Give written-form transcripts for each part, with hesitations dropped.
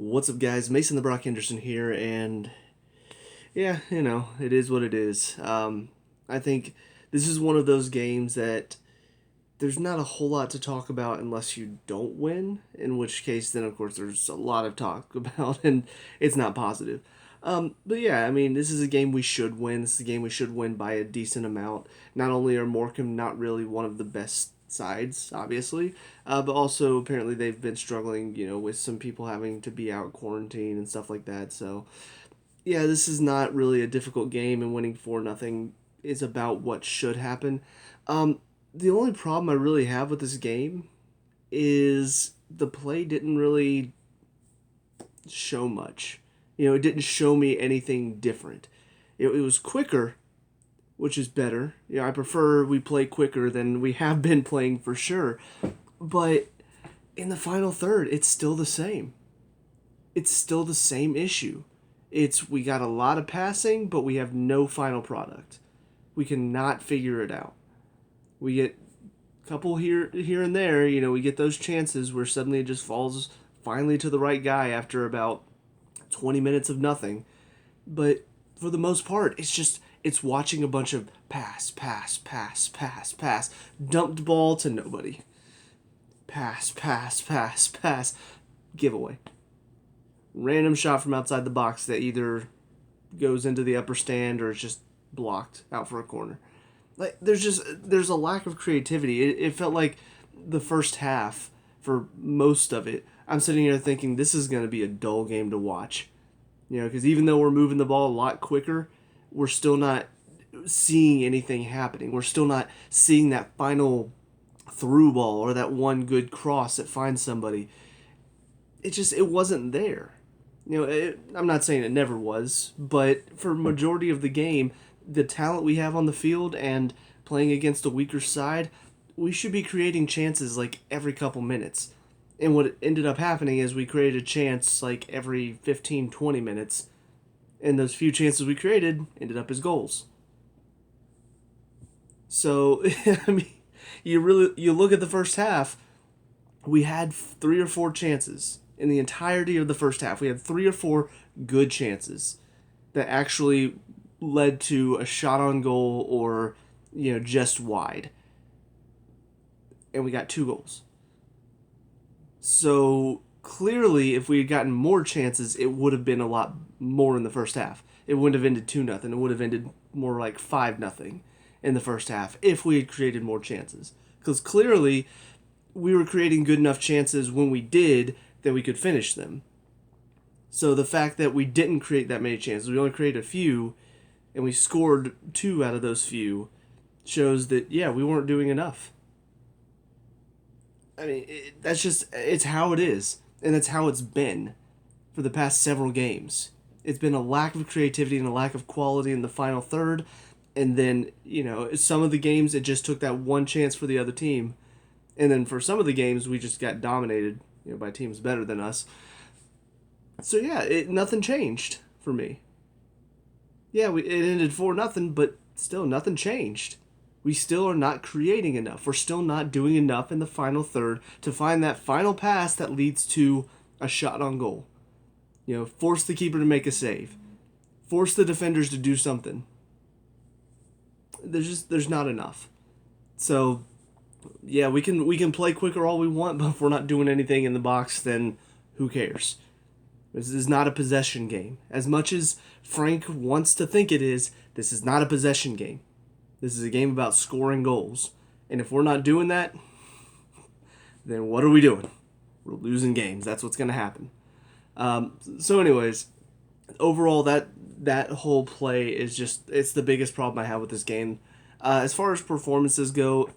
What's up, guys? Mason the Brock Henderson here, and yeah, it is what it is. I think this is one of those games that there's not a whole lot to talk about unless you don't win, in which case, then of course, there's a lot of talk about, and it's not positive. But yeah, I mean, this is a game we should win. This is a game we should win by a decent amount. Not only are Morecambe not really one of the best sides, obviously, but also apparently they've been struggling, with some people having to be out quarantine and stuff like that. So yeah, this is not really a difficult game, and winning 4-0 is about what should happen. The only problem I really have with this game is the play didn't really show much. It didn't show me anything different. It was quicker, which is better. I prefer we play quicker than we have been playing for sure. But in the final third, it's still the same. It's still the same issue. We got a lot of passing, but we have no final product. We cannot figure it out. We get a couple here and there, we get those chances where suddenly it just falls finally to the right guy after about 20 minutes of nothing. But for the most part, it's watching a bunch of pass, pass, pass, pass, pass, dumped ball to nobody. Pass, pass, pass, pass, giveaway. Random shot from outside the box that either goes into the upper stand or is just blocked out for a corner. Like there's a lack of creativity. It felt like the first half for most of it. I'm sitting here thinking this is going to be a dull game to watch. Because even though we're moving the ball a lot quicker, we're still not seeing anything happening. We're still not seeing that final through ball or that one good cross that finds somebody. It wasn't there. I'm not saying it never was, but for majority of the game, the talent we have on the field and playing against a weaker side, we should be creating chances like every couple minutes. And what ended up happening is we created a chance like every 15, 20 minutes, and those few chances we created ended up as goals. So, I mean, you look at the first half, we had 3 or 4 chances in the entirety of the first half. We had 3 or 4 good chances that actually led to a shot on goal or just wide, and we got 2 goals. So clearly, if we had gotten more chances, it would have been a lot more in the first half. It wouldn't have ended 2-0. It would have ended more like 5-0 in the first half if we had created more chances. Because clearly, we were creating good enough chances when we did that we could finish them. So the fact that we didn't create that many chances, we only created a few, and we scored 2 out of those few, shows that, yeah, we weren't doing enough. I mean, it's how it is, and it's how it's been for the past several games. It's been a lack of creativity and a lack of quality in the final third, and then, some of the games it just took that one chance for the other team, and then for some of the games we just got dominated, by teams better than us. So yeah, nothing changed for me. Yeah, it ended 4-0, but still nothing changed. We still are not creating enough. We're still not doing enough in the final third to find that final pass that leads to a shot on goal. Force the keeper to make a save. Force the defenders to do something. There's not enough. So, yeah, we can play quicker all we want, but if we're not doing anything in the box, then who cares? This is not a possession game. As much as Frank wants to think it is, this is not a possession game. This is a game about scoring goals. And if we're not doing that, then what are we doing? We're losing games. That's what's going to happen. So anyways, overall, that whole play is it's the biggest problem I have with this game. As far as performances go,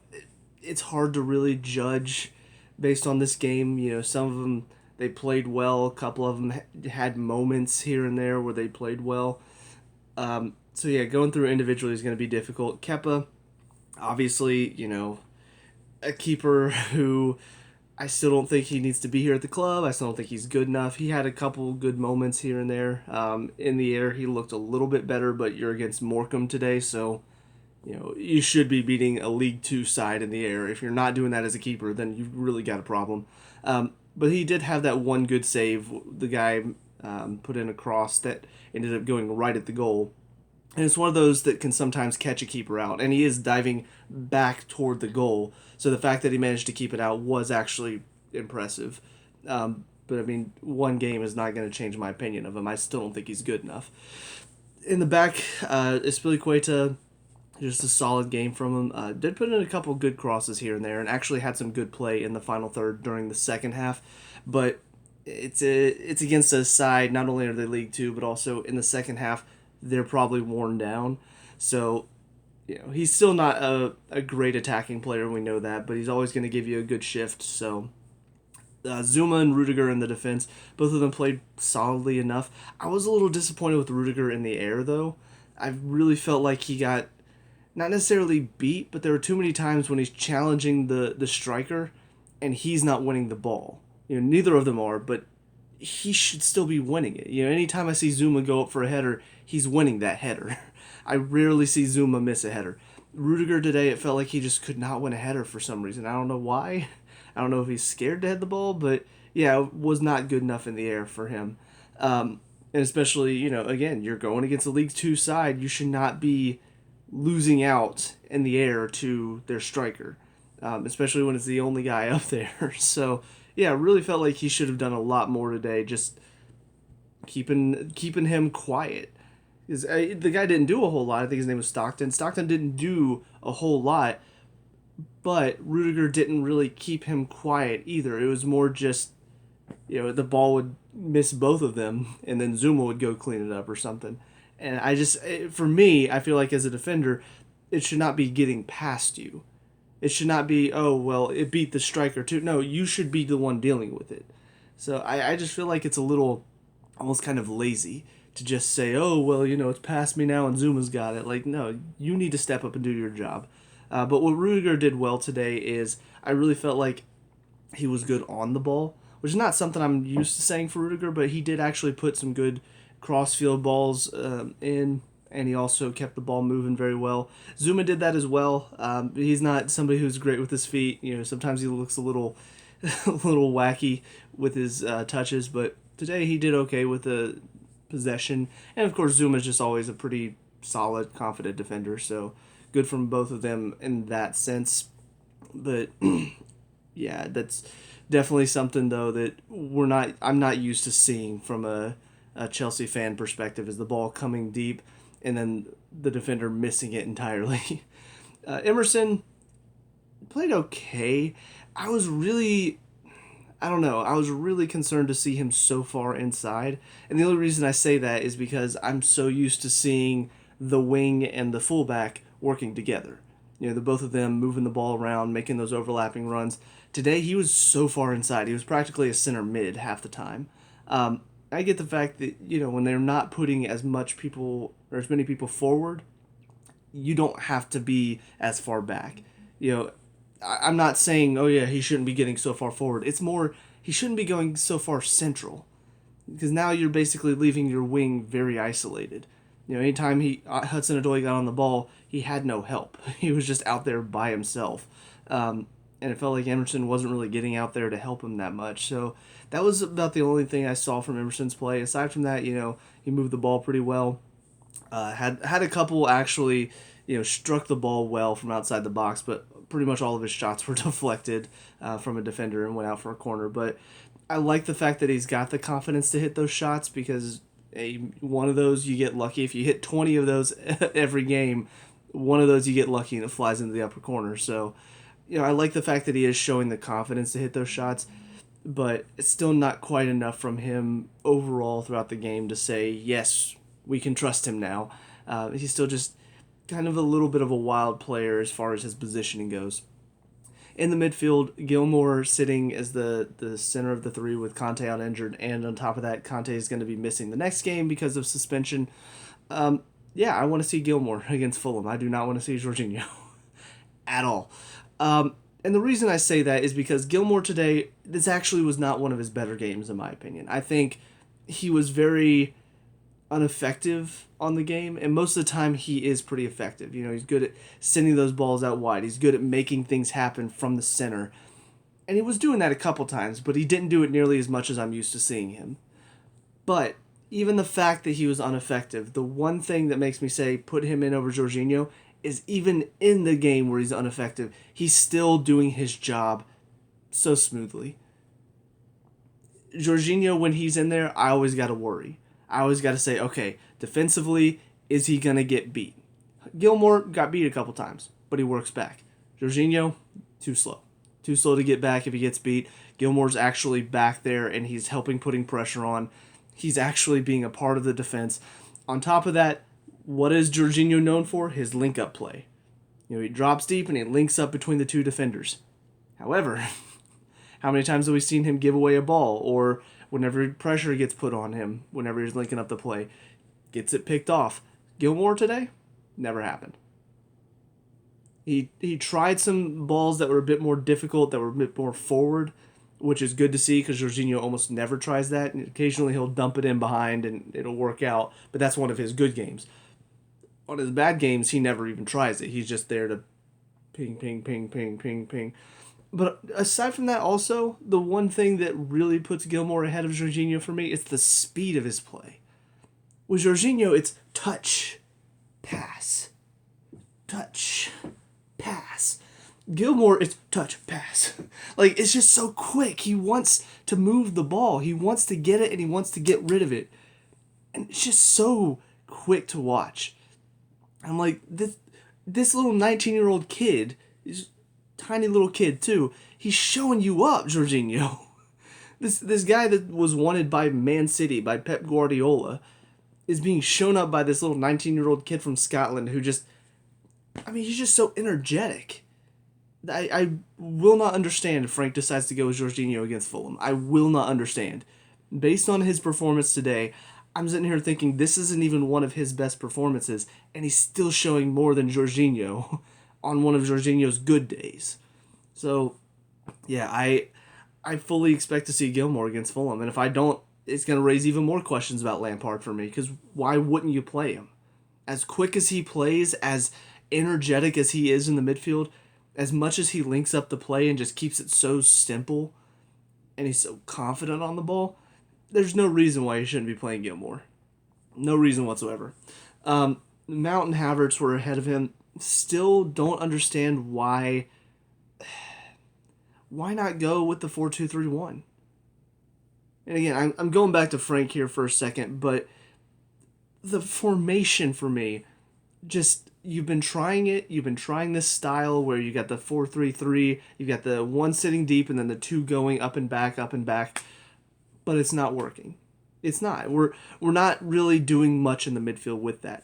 it's hard to really judge based on this game. Some of them, they played well. A couple of them had moments here and there where they played well. So yeah, going through individually is going to be difficult. Kepa, obviously, a keeper who I still don't think he needs to be here at the club. I still don't think he's good enough. He had a couple good moments here and there. In the air, he looked a little bit better, but you're against Morecambe today, so you should be beating a League Two side in the air. If you're not doing that as a keeper, then you've really got a problem. but he did have that one good save. The guy put in a cross that ended up going right at the goal. And it's one of those that can sometimes catch a keeper out. And he is diving back toward the goal. So the fact that he managed to keep it out was actually impressive. But I mean, one game is not going to change my opinion of him. I still don't think he's good enough. In the back, Espilicueta, just a solid game from him. Did put in a couple good crosses here and there, and actually had some good play in the final third during the second half. But it's against a side. Not only are they League Two, but also in the second half they're probably worn down. So he's still not a great attacking player. We know that, but he's always going to give you a good shift. So Zuma and Rudiger in the defense, both of them played solidly enough. I was a little disappointed with Rudiger in the air, though. I really felt like he got not necessarily beat, but there were too many times when he's challenging the striker and he's not winning the ball. Neither of them are, but he should still be winning it. Anytime I see Zuma go up for a header, he's winning that header. I rarely see Zuma miss a header. Rudiger today, it felt like he just could not win a header for some reason. I don't know why. I don't know if he's scared to head the ball, but yeah, it was not good enough in the air for him. And especially, again, you're going against a League Two side. You should not be losing out in the air to their striker, especially when it's the only guy up there. So, yeah, really felt like he should have done a lot more today, just keeping him quiet. Because the guy didn't do a whole lot. I think his name was Stockton. Stockton didn't do a whole lot, but Rudiger didn't really keep him quiet either. It was more just, the ball would miss both of them, and then Zuma would go clean it up or something. And for me, I feel like as a defender, it should not be getting past you. It should not be, oh, well, it beat the striker too. No, you should be the one dealing with it. So I just feel like it's a little almost kind of lazy to just say, oh, well, it's past me now and Zuma's got it. Like, no, you need to step up and do your job. But what Rudiger did well today is I really felt like he was good on the ball, which is not something I'm used to saying for Rudiger, but he did actually put some good cross-field balls in, and he also kept the ball moving very well. Zuma did that as well. He's not somebody who's great with his feet. Sometimes he looks a little a little wacky with his touches, but today he did okay with the possession. And of course, Zuma's just always a pretty solid, confident defender, so good from both of them in that sense. But yeah, that's definitely something though that I'm not used to seeing from a Chelsea fan perspective, is the ball coming deep and then the defender missing it entirely. Emerson played okay. I was really concerned to see him so far inside. And the only reason I say that is because I'm so used to seeing the wing and the fullback working together. The both of them moving the ball around, making those overlapping runs. Today he was so far inside. He was practically a center mid half the time. I get the fact that, when they're not putting as many people forward, you don't have to be as far back. I'm not saying, oh yeah, he shouldn't be getting so far forward. It's more, he shouldn't be going so far central, because now you're basically leaving your wing very isolated. Anytime Hudson-Odoi got on the ball, he had no help. He was just out there by himself. And it felt like Emerson wasn't really getting out there to help him that much. So that was about the only thing I saw from Emerson's play. Aside from that, he moved the ball pretty well. Had a couple actually, struck the ball well from outside the box, but pretty much all of his shots were deflected from a defender and went out for a corner. But I like the fact that he's got the confidence to hit those shots, because one of those you get lucky. If you hit 20 of those every game, one of those you get lucky and it flies into the upper corner. So, I like the fact that he is showing the confidence to hit those shots, but it's still not quite enough from him overall throughout the game to say, yes, we can trust him now. He's still just kind of a little bit of a wild player as far as his positioning goes. In the midfield, Gilmore sitting as the center of the three with Conte out injured, and on top of that, Conte is going to be missing the next game because of suspension. Yeah, I want to see Gilmore against Fulham. I do not want to see Jorginho at all. And the reason I say that is because Gilmore today, this actually was not one of his better games in my opinion. I think he was very ineffective on the game, and most of the time he is pretty effective. He's good at sending those balls out wide. He's good at making things happen from the center. And he was doing that a couple times, but he didn't do it nearly as much as I'm used to seeing him. But even the fact that he was ineffective, the one thing that makes me say put him in over Jorginho is even in the game where he's ineffective, he's still doing his job so smoothly. Jorginho, when he's in there, I always got to worry. I always got to say, okay, defensively, is he going to get beat? Gilmore got beat a couple times, but he works back. Jorginho, too slow. Too slow to get back if he gets beat. Gilmore's actually back there, and he's helping putting pressure on. He's actually being a part of the defense. On top of that, what is Jorginho known for? His link-up play. He drops deep and he links up between the two defenders. However, how many times have we seen him give away a ball, or whenever pressure gets put on him, whenever he's linking up the play, gets it picked off? Gilmore today? Never happened. He tried some balls that were a bit more difficult, that were a bit more forward, which is good to see because Jorginho almost never tries that. And occasionally he'll dump it in behind and it'll work out, but that's one of his good games. On his bad games, he never even tries it. He's just there to ping, ping, ping, ping, ping, ping. But aside from that, also, the one thing that really puts Gilmore ahead of Jorginho for me is the speed of his play. With Jorginho, it's touch, pass, touch, pass. Gilmore, it's touch, pass. Like, it's just so quick. He wants to move the ball. He wants to get it, and he wants to get rid of it. And it's just so quick to watch. I'm like, this little 19-year-old kid, this tiny little kid too, he's showing you up, Jorginho. This guy that was wanted by Man City, by Pep Guardiola, is being shown up by this little 19-year-old kid from Scotland who just, he's just so energetic. I will not understand if Frank decides to go with Jorginho against Fulham. I will not understand. Based on his performance today, I'm sitting here thinking this isn't even one of his best performances, and he's still showing more than Jorginho on one of Jorginho's good days. So, yeah, I fully expect to see Gilmore against Fulham, and if I don't, it's going to raise even more questions about Lampard for me, because why wouldn't you play him? As quick as he plays, as energetic as he is in the midfield, as much as he links up the play and just keeps it so simple, and he's so confident on the ball, there's no reason why he shouldn't be playing Gilmore. No reason whatsoever. Mount and Havertz were ahead of him. Still don't understand why not go with the 4-2-3-1? And again, I'm going back to Frank here for a second, but the formation for me, just, you've been trying it. You've been trying this style where you got the 4-3-3, you've got the one sitting deep and then the two going up and back, but it's not working. It's not. We're not really doing much in the midfield with that.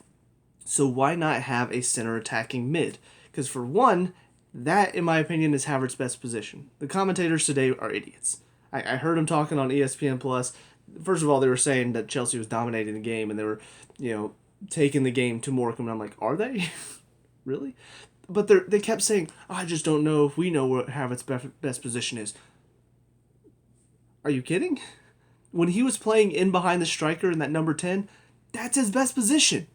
So why not have a center attacking mid? Because for one, that, in my opinion, is Havertz's best position. The commentators today are idiots. I heard them talking on ESPN Plus. First of all, they were saying that Chelsea was dominating the game and they were, taking the game to Morecambe. And I'm like, are they? Really? But they kept saying, I just don't know if we know what Havertz's best position is. Are you kidding? When he was playing in behind the striker in that number 10, that's his best position.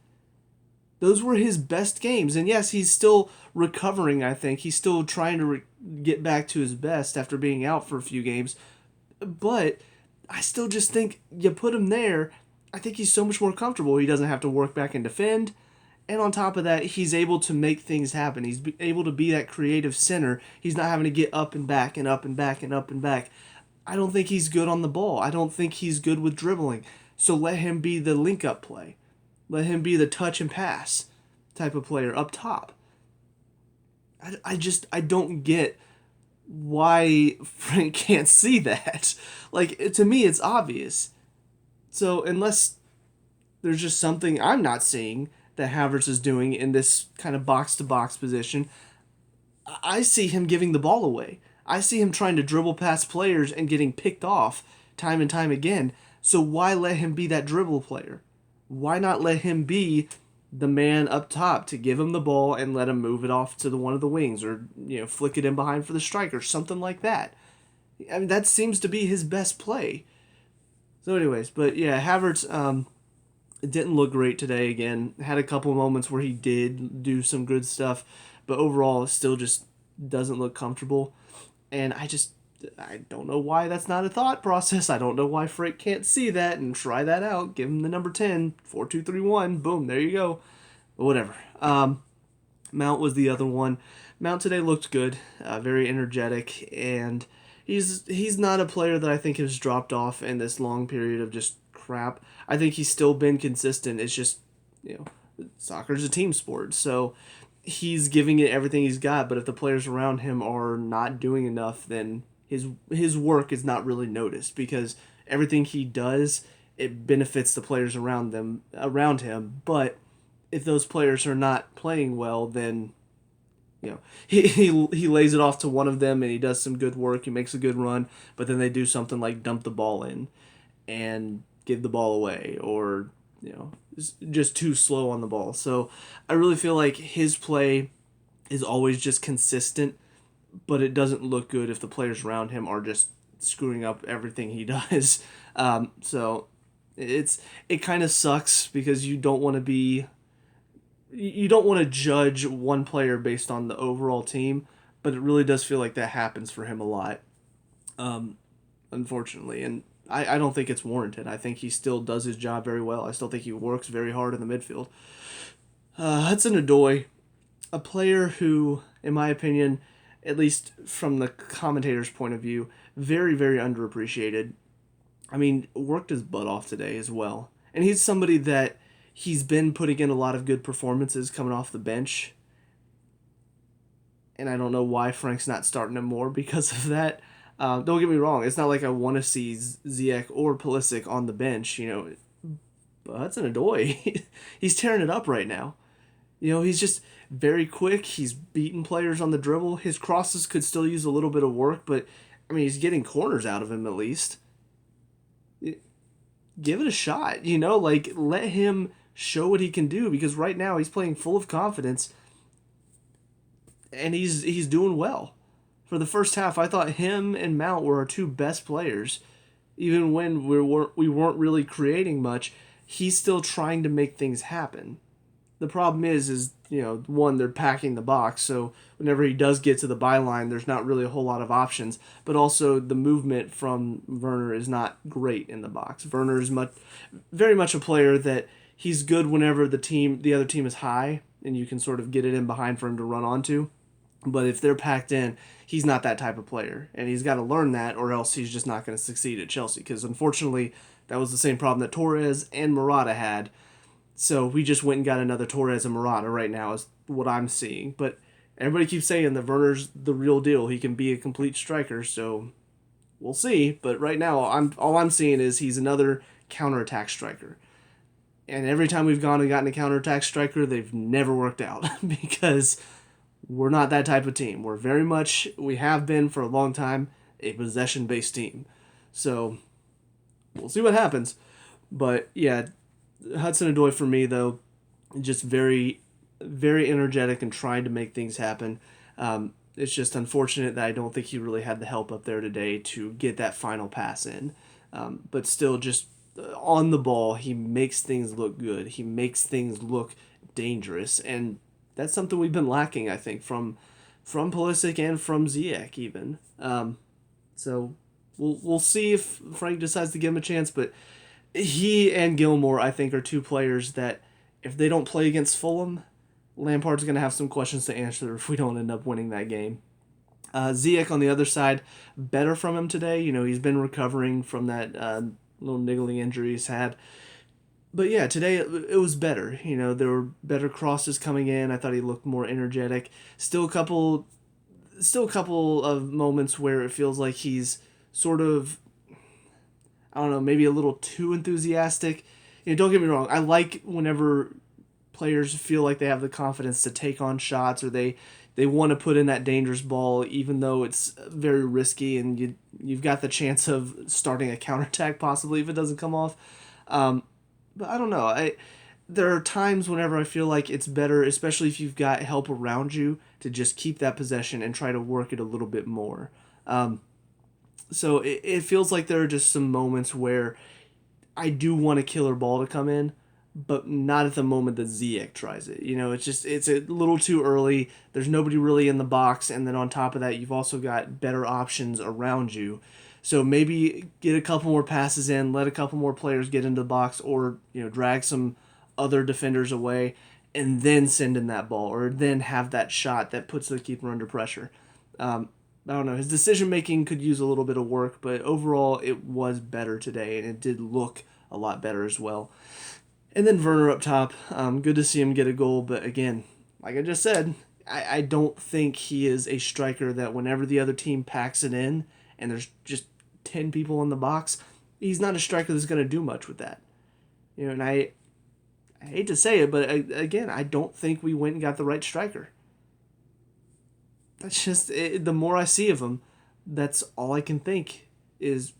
Those were his best games. And yes, he's still recovering, I think. He's still trying to get back to his best after being out for a few games. But I still just think you put him there, I think he's so much more comfortable. He doesn't have to work back and defend. And on top of that, he's able to make things happen. He's able to be that creative center. He's not having to get up and back and up and back and up and back. I don't think he's good on the ball. I don't think he's good with dribbling. So let him be the link-up play. Let him be the touch and pass type of player up top. I don't get why Frank can't see that. Like, to me, it's obvious. So unless there's just something I'm not seeing that Havertz is doing in this kind of box-to-box position, I see him giving the ball away. I see him trying to dribble past players and getting picked off time and time again. So why let him be that dribble player? Why not let him be the man up top to give him the ball and let him move it off to one of the wings or flick it in behind for the striker, something like that? I mean, that seems to be his best play. So anyways, but yeah, Havertz didn't look great today again. Had a couple moments where he did do some good stuff, but overall still just doesn't look comfortable. And I don't know why that's not a thought process. I don't know why Frank can't see that and try that out. Give him the number 10, 4-2-3-1. Boom, there you go. But whatever. Mount was the other one. Mount today looked good, very energetic, and he's not a player that I think has dropped off in this long period of just crap. I think he's still been consistent. It's just, soccer's a team sport, so he's giving it everything he's got. But if the players around him are not doing enough, then his work is not really noticed because everything he does, it benefits the players around him. But if those players are not playing well, then he lays it off to one of them and he does some good work. He makes a good run, but then they do something like dump the ball in and give the ball away, or just too slow on the ball. So I really feel like his play is always just consistent, but it doesn't look good if the players around him are just screwing up everything he does. So it kind of sucks because you don't want to judge one player based on the overall team, but it really does feel like that happens for him a lot, unfortunately. And I don't think it's warranted. I think he still does his job very well. I still think he works very hard in the midfield. Hudson-Odoi, a player who, in my opinion, at least from the commentator's point of view, very, very underappreciated. I mean, worked his butt off today as well. And he's somebody that he's been putting in a lot of good performances coming off the bench. And I don't know why Frank's not starting him more because of that. Don't get me wrong. It's not like I want to see Ziyech or Pulisic on the bench, But Hudson-Odoi, he's tearing it up right now. He's just very quick. He's beating players on the dribble. His crosses could still use a little bit of work, but, I mean, he's getting corners out of him at least. Give it a shot, let him show what he can do, because right now he's playing full of confidence and he's doing well. For the first half, I thought him and Mount were our two best players. Even when we weren't really creating much, he's still trying to make things happen. The problem is one, they're packing the box, so whenever he does get to the byline, there's not really a whole lot of options. But also, the movement from Werner is not great in the box. Werner is very much a player that he's good whenever the other team is high, and you can sort of get it in behind for him to run onto. But if they're packed in, he's not that type of player, and he's got to learn that, or else he's just not going to succeed at Chelsea. Because unfortunately, that was the same problem that Torres and Morata had. So we just went and got another Torres and Morata right now is what I'm seeing. But everybody keeps saying that Werner's the real deal. He can be a complete striker, so we'll see. But right now, all I'm seeing is he's another counterattack striker. And every time we've gone and gotten a counterattack striker, they've never worked out because we're not that type of team. We have been for a long time, a possession-based team. So we'll see what happens. But yeah, Hudson-Odoi for me, though, just very, very energetic and trying to make things happen. It's just unfortunate that I don't think he really had the help up there today to get that final pass in. But still, just on the ball, he makes things look good. He makes things look dangerous. And that's something we've been lacking, I think, from Pulisic and from Ziyech even. So we'll see if Frank decides to give him a chance, but he and Gilmore, I think, are two players that if they don't play against Fulham, Lampard's going to have some questions to answer if we don't end up winning that game. Ziyech on the other side, better from him today. He's been recovering from that little niggling injury he's had. But yeah, today it was better. There were better crosses coming in. I thought he looked more energetic. Still a couple of moments where it feels like he's sort of, I don't know, maybe a little too enthusiastic. Don't get me wrong. I like whenever players feel like they have the confidence to take on shots, or they want to put in that dangerous ball, even though it's very risky and you've got the chance of starting a counterattack possibly if it doesn't come off. But I don't know. There are times whenever I feel like it's better, especially if you've got help around you, to just keep that possession and try to work it a little bit more. So it feels like there are just some moments where I do want a killer ball to come in, but not at the moment that Ziyech tries it. It's a little too early. There's nobody really in the box, and then on top of that, you've also got better options around you. So maybe get a couple more passes in, let a couple more players get into the box, or drag some other defenders away, and then send in that ball, or then have that shot that puts the keeper under pressure. I don't know. His decision making could use a little bit of work, but overall it was better today, and it did look a lot better as well. And then Werner up top. Good to see him get a goal, but again, like I just said, I don't think he is a striker that whenever the other team packs it in and there's just 10 people in the box, he's not a striker that's going to do much with that. And I hate to say it, but again, I don't think we went and got the right striker. That's just the more I see of him, that's all I can think is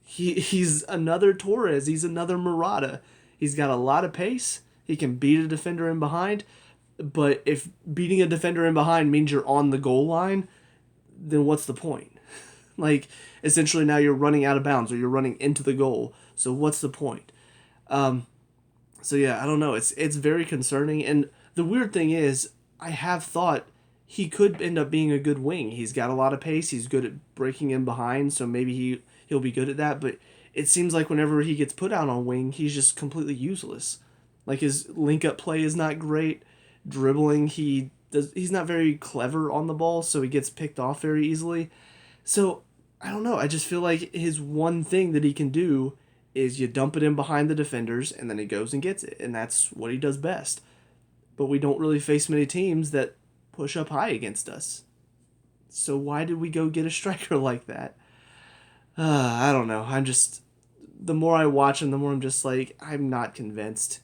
he's another Torres. He's another Murata. He's got a lot of pace. He can beat a defender in behind. But if beating a defender in behind means you're on the goal line, then what's the point? Like, essentially now you're running out of bounds or you're running into the goal. So what's the point? So yeah, I don't know. It's very concerning. And the weird thing is, I have thought he could end up being a good wing. He's got a lot of pace. He's good at breaking in behind. So maybe he'll be good at that. But it seems like whenever he gets put out on wing, he's just completely useless. Like his link up play is not great. Dribbling, he's not very clever on the ball, so he gets picked off very easily. So I don't know. I just feel like his one thing that he can do is you dump it in behind the defenders, and then he goes and gets it, and that's what he does best. But we don't really face many teams that push up high against us. So why did we go get a striker like that? I don't know. The more I watch him, the more I'm just like, I'm not convinced.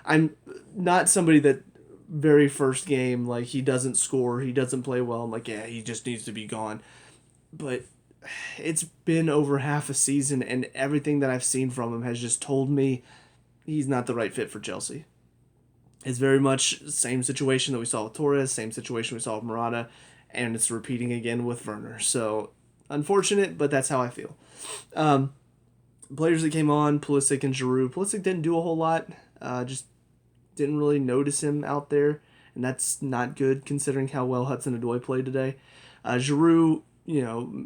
I'm not somebody that very first game, like, he doesn't score, he doesn't play well. I'm like, yeah, he just needs to be gone. But it's been over half a season, and everything that I've seen from him has just told me he's not the right fit for Chelsea. It's very much the same situation that we saw with Torres, same situation we saw with Morata, and it's repeating again with Werner. So, unfortunate, but that's how I feel. Players that came on, Pulisic and Giroud. Pulisic didn't do a whole lot. Just didn't really notice him out there, and that's not good considering how well Hudson-Odoi played today. Giroud,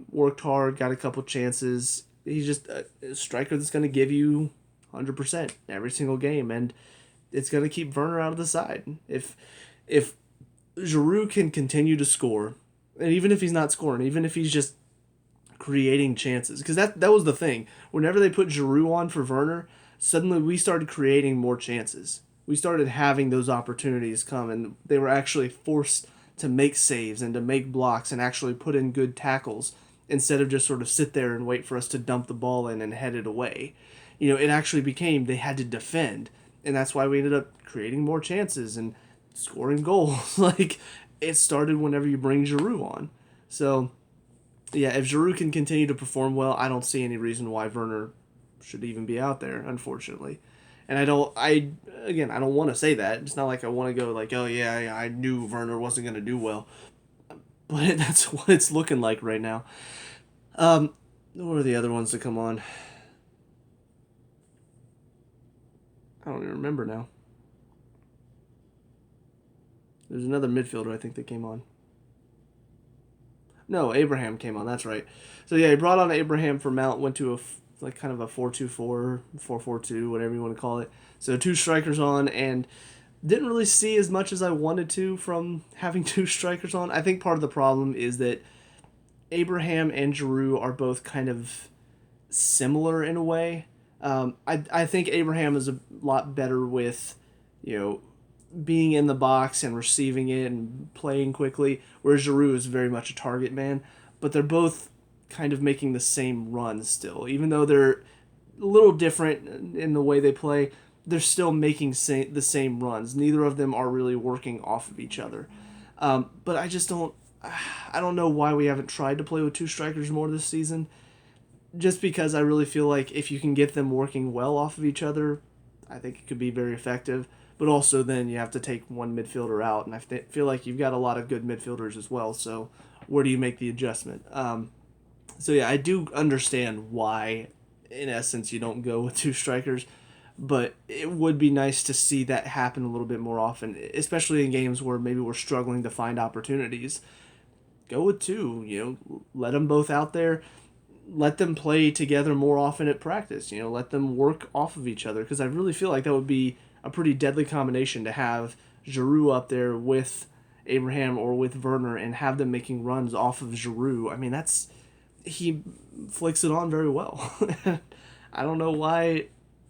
worked hard, got a couple chances. He's just a striker that's going to give you 100% every single game, and it's going to keep Werner out of the side. If Giroud can continue to score, and even if he's not scoring, even if he's just creating chances, because that was the thing. Whenever they put Giroud on for Werner, suddenly we started creating more chances. We started having those opportunities come, and they were actually forced to make saves and to make blocks and actually put in good tackles instead of just sort of sit there and wait for us to dump the ball in and head it away. It actually became they had to defend, and that's why we ended up creating more chances and scoring goals. Like, it started whenever you bring Giroud on. So, yeah, if Giroud can continue to perform well, I don't see any reason why Werner should even be out there, unfortunately. And I don't want to say that. It's not like I want to go like, oh yeah, I knew Werner wasn't going to do well. But that's what it's looking like right now. What are the other ones to come on? I don't even remember now. There's another midfielder I think that came on. No, Abraham came on. That's right. So yeah, he brought on Abraham for Mount. Went to kind of a 4-2-4, 4-4-2, whatever you want to call it. So two strikers on, and didn't really see as much as I wanted to from having two strikers on. I think part of the problem is that Abraham and Giroud are both kind of similar in a way. I think Abraham is a lot better with, being in the box and receiving it and playing quickly, whereas Giroud is very much a target man. But they're both kind of making the same runs still. Even though they're a little different in the way they play, they're still making the same runs. Neither of them are really working off of each other. But I don't know why we haven't tried to play with two strikers more this season. Just because I really feel like if you can get them working well off of each other, I think it could be very effective. But also then you have to take one midfielder out, and I feel like you've got a lot of good midfielders as well, so where do you make the adjustment? So yeah, I do understand why, in essence, you don't go with two strikers, but it would be nice to see that happen a little bit more often, especially in games where maybe we're struggling to find opportunities. Go with two, let them both out there, let them play together more often at practice, let them work off of each other, because I really feel like that would be a pretty deadly combination to have Giroud up there with Abraham or with Werner and have them making runs off of Giroud. I mean, he flicks it on very well. I don't know why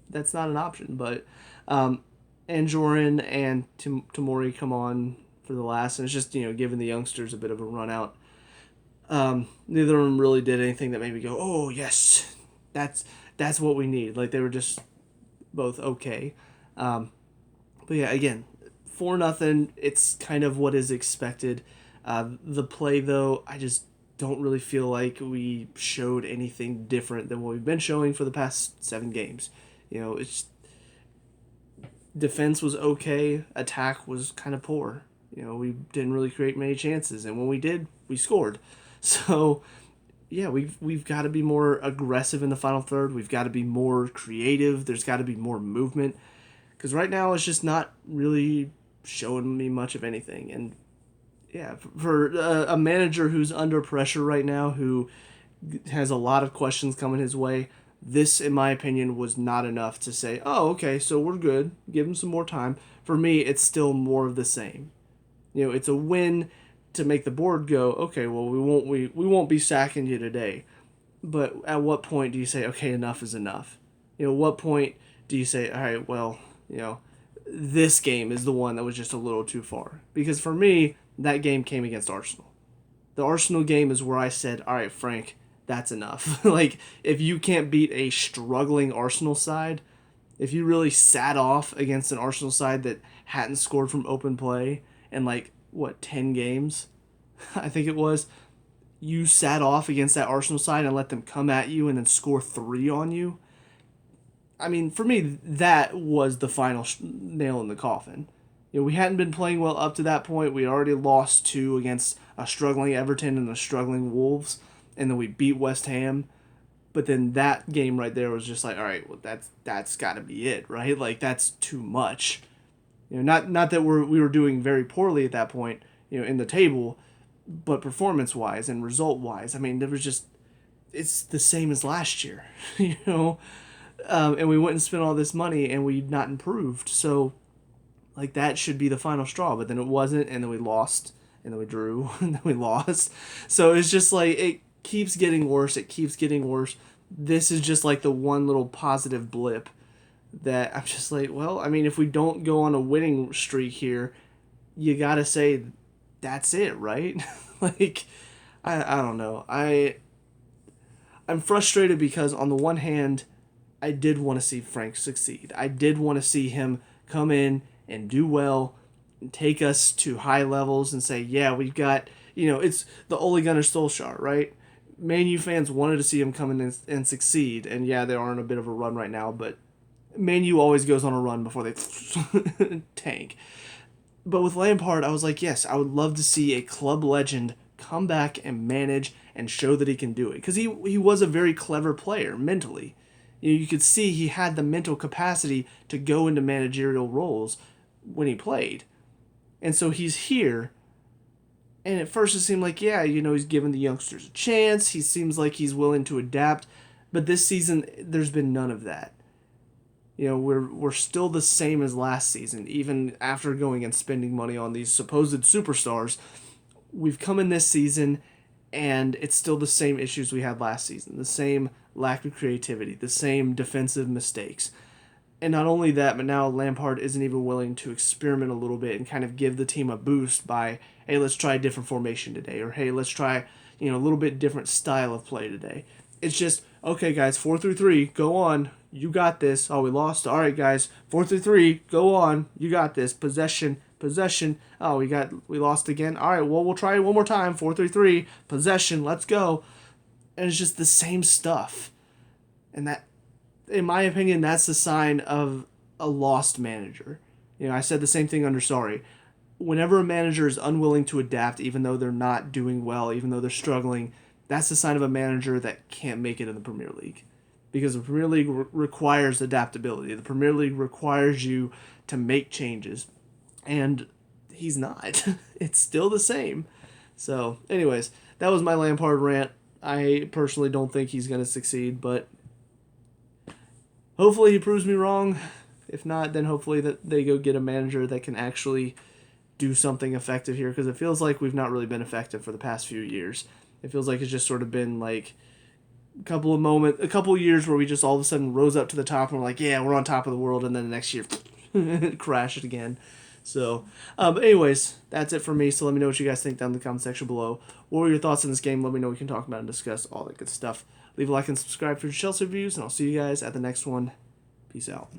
that's not an option, but Anjorin and Tamori come on for the last, and it's just giving the youngsters a bit of a run out. Neither of them really did anything that made me go, "Oh yes, that's what we need." Like they were just both okay. But yeah, again, 4-0. It's kind of what is expected. The play though, I just don't really feel like we showed anything different than what we've been showing for the past 7 games. It's defense was okay, attack was kind of poor. We didn't really create many chances, and when we did, we scored. So, yeah, we've got to be more aggressive in the final third. We've got to be more creative. There's got to be more movement, because right now it's just not really showing me much of anything. And yeah, for a manager who's under pressure right now, who has a lot of questions coming his way, this, in my opinion, was not enough to say, oh, okay, so we're good. Give him some more time. For me, it's still more of the same. It's a win to make the board go, okay, well, we won't be sacking you today. But at what point do you say, okay, enough is enough? What point do you say, all right, well, this game is the one that was just a little too far? Because for me, that game came against Arsenal. The Arsenal game is where I said, all right, Frank, that's enough. Like, if you can't beat a struggling Arsenal side, if you really sat off against an Arsenal side that hadn't scored from open play in 10 games, I think it was, you sat off against that Arsenal side and let them come at you and then score 3 on you. I mean, for me, that was the final nail in the coffin. We hadn't been playing well up to that point. We already lost 2 against a struggling Everton and a struggling Wolves, and then we beat West Ham. But then that game right there was just like, all right, well, that's got to be it, right? Like, that's too much. Not that we were doing very poorly at that point, in the table, but performance-wise and result-wise, I mean, there was just, it's the same as last year, and we went and spent all this money and we've not improved. So, that should be the final straw, but then it wasn't, and then we lost, and then we drew, and then we lost. So it's just it keeps getting worse. It keeps getting worse. This is just the one little positive blip that I'm just well, I mean, if we don't go on a winning streak here, you got to say that's it, right? I don't know. I'm frustrated because on the one hand, I did want to see Frank succeed. I did want to see him come in and do well and take us to high levels and say, yeah, we've got, it's the Ole Gunnar Solskjaer, right? Man U fans wanted to see him come in and succeed, and yeah, they are on a bit of a run right now, but Man U always goes on a run before they tank. But with Lampard, I was yes, I would love to see a club legend come back and manage and show that he can do it. Because he was a very clever player mentally. You could see he had the mental capacity to go into managerial roles when he played. And so he's here. And at first it seemed yeah, he's giving the youngsters a chance. He seems like he's willing to adapt. But this season, there's been none of that. We're still the same as last season, even after going and spending money on these supposed superstars. We've come in this season, and it's still the same issues we had last season. The same lack of creativity, the same defensive mistakes. And not only that, but now Lampard isn't even willing to experiment a little bit and kind of give the team a boost by, hey, let's try a different formation today, or hey, let's try, a little bit different style of play today. It's just, okay, guys, 4-3-3, go on. You got this. Oh, we lost. All right, guys, 4-3-3, go on. You got this. Possession. Oh, we lost again. All right, well, we'll try it one more time. 4-3-3, possession. Let's go. And it's just the same stuff. And that, in my opinion, that's the sign of a lost manager. I said the same thing under Sarri. Whenever a manager is unwilling to adapt, even though they're not doing well, even though they're struggling, that's the sign of a manager that can't make it in the Premier League. because the Premier League requires adaptability. The Premier League requires you to make changes, and he's not. It's still the same. So, anyways, that was my Lampard rant. I personally don't think he's going to succeed, but hopefully he proves me wrong. If not, then hopefully that they go get a manager that can actually do something effective here, because it feels like we've not really been effective for the past few years. It feels like it's just sort of been like a couple of years where we just all of a sudden rose up to the top and we're like, yeah, we're on top of the world, and then the next year it crashed again. So, anyways, that's it for me. So let me know what you guys think down in the comment section below. What were your thoughts on this game? Let me know. We can talk about and discuss all that good stuff. Leave a like and subscribe for Chelsea reviews, and I'll see you guys at the next one. Peace out.